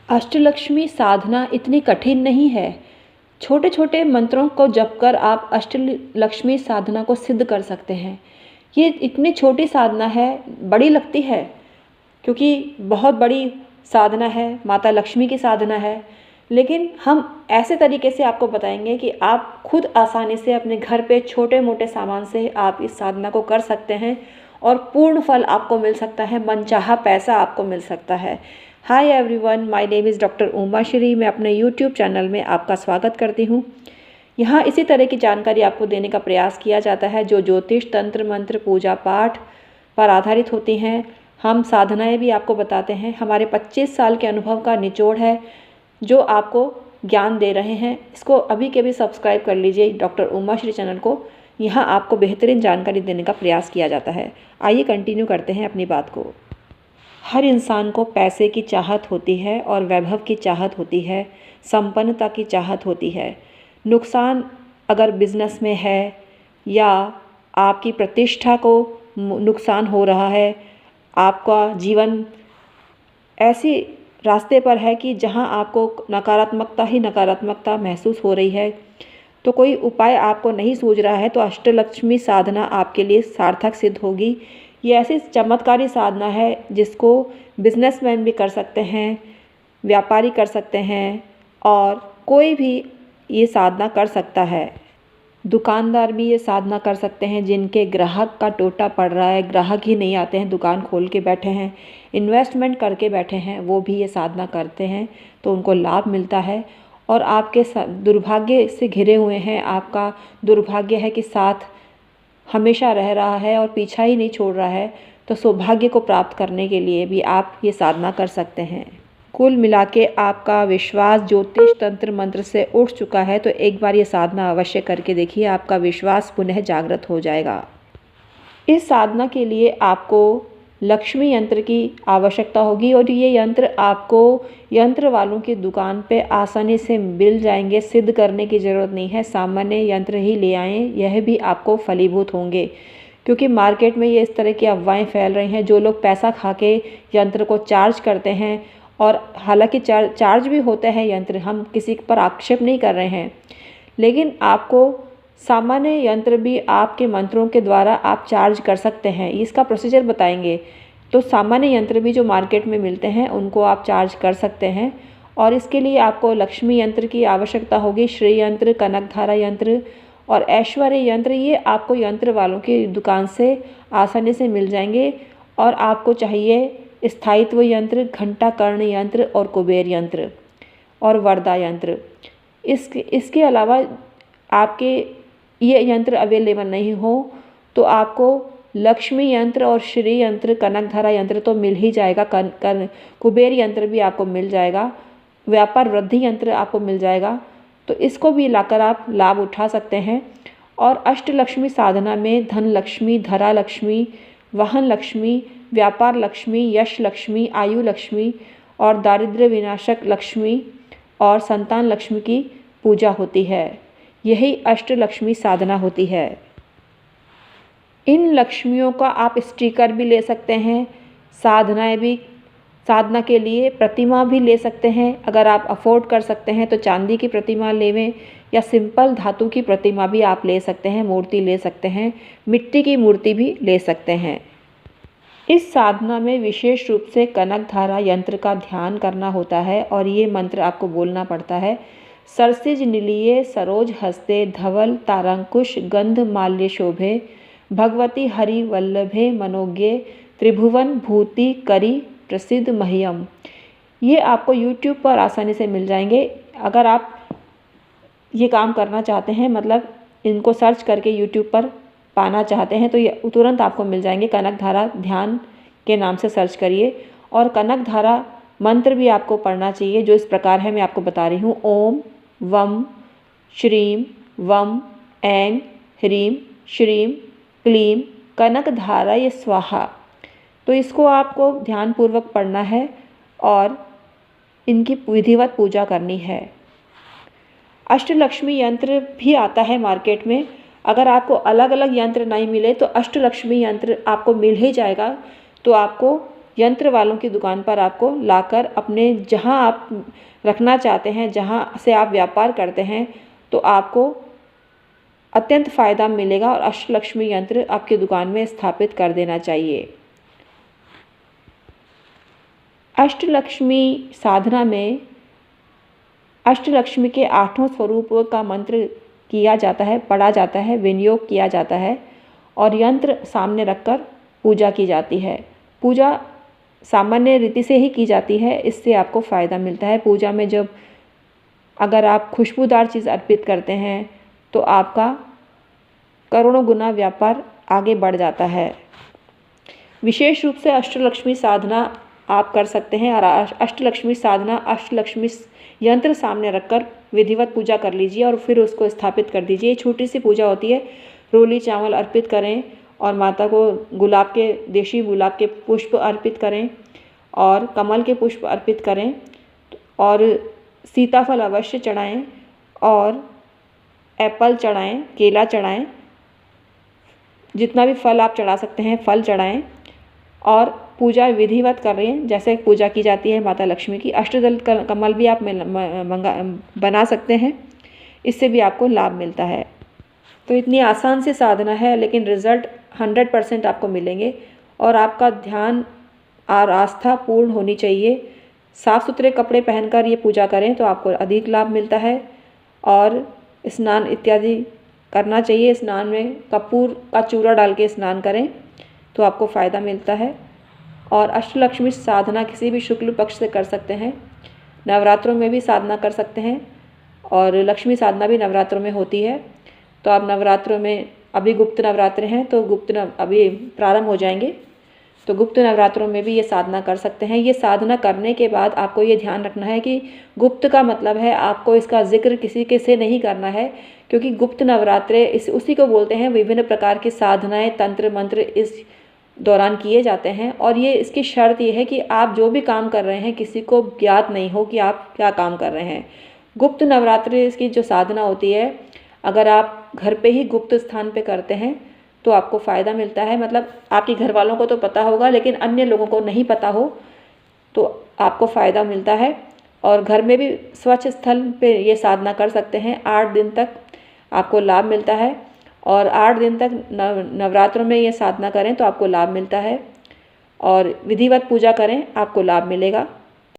अष्टलक्ष्मी साधना इतनी कठिन नहीं है। छोटे छोटे मंत्रों को जप कर आप अष्टलक्ष्मी साधना को सिद्ध कर सकते हैं। ये इतनी छोटी साधना है, बड़ी लगती है क्योंकि बहुत बड़ी साधना है, माता लक्ष्मी की साधना है। लेकिन हम ऐसे तरीके से आपको बताएंगे कि आप खुद आसानी से अपने घर पे छोटे मोटे सामान से आप इस साधना को कर सकते हैं और पूर्ण फल आपको मिल सकता है, मनचाहा पैसा आपको मिल सकता है। Hi everyone, my name is doctor Uma Shri. मैं अपने यूट्यूब चैनल में आपका स्वागत करती हूँ। यहाँ इसी तरह की जानकारी आपको देने का प्रयास किया जाता है जो ज्योतिष, तंत्र, मंत्र, पूजा पाठ पर आधारित होती हैं। हम साधनाएं भी आपको बताते हैं। हमारे 25 साल के अनुभव का निचोड़ है जो आपको ज्ञान दे रहे हैं। इसको अभी के भी सब्सक्राइब कर लीजिए डॉक्टर उमा श्री चैनल को। यहाँ आपको बेहतरीन जानकारी देने का प्रयास किया जाता है। आइए कंटिन्यू करते हैं अपनी बात को। हर इंसान को पैसे की चाहत होती है और वैभव की चाहत होती है, संपन्नता की चाहत होती है। नुकसान अगर बिजनेस में है या आपकी प्रतिष्ठा को नुकसान हो रहा है, आपका जीवन ऐसी रास्ते पर है कि जहां आपको नकारात्मकता ही नकारात्मकता महसूस हो रही है, तो कोई उपाय आपको नहीं सूझ रहा है, तो अष्टलक्ष्मी साधना आपके लिए सार्थक सिद्ध होगी। ये ऐसी चमत्कारी साधना है जिसको बिजनेसमैन भी कर सकते हैं, व्यापारी कर सकते हैं और कोई भी ये साधना कर सकता है। दुकानदार भी ये साधना कर सकते हैं जिनके ग्राहक का टोटा पड़ रहा है, ग्राहक ही नहीं आते हैं, दुकान खोल के बैठे हैं, इन्वेस्टमेंट करके बैठे हैं, वो भी ये साधना करते हैं तो उनको लाभ मिलता है। और आपके दुर्भाग्य से घिरे हुए हैं, आपका दुर्भाग्य है कि साथ हमेशा रह रहा है और पीछा ही नहीं छोड़ रहा है, तो सौभाग्य को प्राप्त करने के लिए भी आप ये साधना कर सकते हैं। कुल मिला के आपका विश्वास ज्योतिष, तंत्र, मंत्र से उठ चुका है तो एक बार ये साधना अवश्य करके देखिए, आपका विश्वास पुनः जागृत हो जाएगा। इस साधना के लिए आपको लक्ष्मी यंत्र की आवश्यकता होगी और ये यंत्र आपको यंत्र वालों की दुकान पे आसानी से मिल जाएंगे। सिद्ध करने की ज़रूरत नहीं है, सामान्य यंत्र ही ले आएँ, यह भी आपको फलीभूत होंगे। क्योंकि मार्केट में ये इस तरह की अफवाहें फैल रही हैं, जो लोग पैसा खा के यंत्र को चार्ज करते हैं, और हालांकि चार्ज भी होते हैं यंत्र, हम किसी पर आक्षेप नहीं कर रहे हैं, लेकिन आपको सामान्य यंत्र भी आपके मंत्रों के द्वारा आप चार्ज कर सकते हैं। इसका प्रोसीजर बताएंगे। तो सामान्य यंत्र भी जो मार्केट में मिलते हैं उनको आप चार्ज कर सकते हैं और इसके लिए आपको लक्ष्मी यंत्र की आवश्यकता होगी, श्री यंत्र, कनकधारा यंत्र और ऐश्वर्य यंत्र। ये आपको यंत्र वालों की दुकान से आसानी से मिल जाएंगे। और आपको चाहिए स्थायित्व यंत्र, घंटा कर्ण यंत्र और कुबेर यंत्र और वरदा यंत्र। इसके अलावा आपके ये यंत्र अवेलेबल नहीं हो तो आपको लक्ष्मी यंत्र और श्री यंत्र, कनकधारा यंत्र तो मिल ही जाएगा, कुबेर यंत्र भी आपको मिल जाएगा, व्यापार वृद्धि यंत्र आपको मिल जाएगा। तो इसको भी लाकर आप लाभ उठा सकते हैं। और अष्टलक्ष्मी साधना में धन लक्ष्मी, धरा लक्ष्मी, वाहन लक्ष्मी, व्यापार लक्ष्मी, यश लक्ष्मी, आयु लक्ष्मी और दारिद्र्य विनाशक लक्ष्मी और संतान लक्ष्मी की पूजा होती है। यही अष्टलक्ष्मी साधना होती है। इन लक्ष्मियों का आप स्टिकर भी ले सकते हैं, साधना के लिए प्रतिमा भी ले सकते हैं। अगर आप अफोर्ड कर सकते हैं तो चांदी की प्रतिमा लेवें या सिंपल धातु की प्रतिमा भी आप ले सकते हैं, मूर्ति ले सकते हैं, मिट्टी की मूर्ति भी ले सकते हैं। इस साधना में विशेष रूप से कनकधारा यंत्र का ध्यान करना होता है और ये मंत्र आपको बोलना पड़ता है। सरसिज निलीये सरोज हस्ते, धवल तारंकुश गंध माल्य शोभे, भगवती हरि वल्लभे मनोज्ञे, त्रिभुवन भूति करी प्रसिद्ध मह्यम। ये आपको YouTube पर आसानी से मिल जाएंगे। अगर आप ये काम करना चाहते हैं, मतलब इनको सर्च करके YouTube पर पाना चाहते हैं, तो ये तुरंत आपको मिल जाएंगे। कनकधारा ध्यान के नाम से सर्च करिए और कनकधारा मंत्र भी आपको पढ़ना चाहिए, जो इस प्रकार है, मैं आपको बता रही हूँ। ओम वम श्रीम वम ऐं ह्रीम श्रीम क्लीम कनकधाराय स्वाहा। तो इसको आपको ध्यानपूर्वक पढ़ना है और इनकी विधिवत पूजा करनी है। अष्टलक्ष्मी यंत्र भी आता है मार्केट में। अगर आपको अलग अलग यंत्र नहीं मिले तो अष्टलक्ष्मी यंत्र आपको मिल ही जाएगा। तो आपको यंत्र वालों की दुकान पर आपको लाकर अपने जहाँ आप रखना चाहते हैं, जहाँ से आप व्यापार करते हैं, तो आपको अत्यंत फ़ायदा मिलेगा और अष्टलक्ष्मी यंत्र आपकी दुकान में स्थापित कर देना चाहिए। अष्टलक्ष्मी साधना में अष्टलक्ष्मी के 8 स्वरूपों का मंत्र किया जाता है, पढ़ा जाता है, विनियोग किया जाता है और यंत्र सामने रखकर पूजा की जाती है। पूजा सामान्य रीति से ही की जाती है, इससे आपको फ़ायदा मिलता है। पूजा में जब अगर आप खुशबूदार चीज़ अर्पित करते हैं तो आपका करोड़ों गुना व्यापार आगे बढ़ जाता है। विशेष रूप से अष्टलक्ष्मी साधना आप कर सकते हैं और अष्टलक्ष्मी साधना अष्टलक्ष्मी यंत्र सामने रखकर विधिवत पूजा कर लीजिए और फिर उसको स्थापित कर दीजिए। छोटी सी पूजा होती है। रोली चावल अर्पित करें और माता को देशी गुलाब के पुष्प अर्पित करें और कमल के पुष्प अर्पित करें और सीताफल अवश्य चढ़ाएं और एप्पल चढ़ाएं, केला चढ़ाएं, जितना भी फल आप चढ़ा सकते हैं फल चढ़ाएं और पूजा विधिवत कर रहे हैं जैसे पूजा की जाती है माता लक्ष्मी की। अष्टदल कमल भी आप बना सकते हैं, इससे भी आपको लाभ मिलता है। तो इतनी आसान सी साधना है लेकिन रिज़ल्ट 100% आपको मिलेंगे और आपका ध्यान और आस्था पूर्ण होनी चाहिए। साफ़ सुथरे कपड़े पहनकर ये पूजा करें तो आपको अधिक लाभ मिलता है और स्नान इत्यादि करना चाहिए। स्नान में कपूर का चूरा डाल के स्नान करें तो आपको फ़ायदा मिलता है। और अष्टलक्ष्मी साधना किसी भी शुक्ल पक्ष से कर सकते हैं, नवरात्रों में भी साधना कर सकते हैं और लक्ष्मी साधना भी नवरात्रों में होती है। तो आप नवरात्रों में अभी गुप्त नवरात्र हैं तो अभी प्रारंभ हो जाएंगे, तो गुप्त नवरात्रों में भी ये साधना कर सकते हैं। ये साधना करने के बाद आपको ये ध्यान रखना है कि गुप्त का मतलब है आपको इसका जिक्र किसी के से नहीं करना है, क्योंकि गुप्त नवरात्रे उसी को बोलते हैं। विभिन्न प्रकार की साधनाएं, तंत्र मंत्र इस दौरान किए जाते हैं और ये इसकी शर्त ये है कि आप जो भी काम कर रहे हैं किसी को ज्ञात नहीं हो कि आप क्या काम कर रहे हैं। गुप्त नवरात्रि इसकी जो साधना होती है, अगर आप घर पे ही गुप्त स्थान पे करते हैं तो आपको फ़ायदा मिलता है। मतलब आपके घर वालों को तो पता होगा लेकिन अन्य लोगों को नहीं पता हो तो आपको फ़ायदा मिलता है। और घर में भी स्वच्छ स्थल पे ये साधना कर सकते हैं। 8 दिन तक आपको लाभ मिलता है और 8 दिन तक नवरात्रों में ये साधना करें तो आपको लाभ मिलता है और विधिवत पूजा करें, आपको लाभ मिलेगा।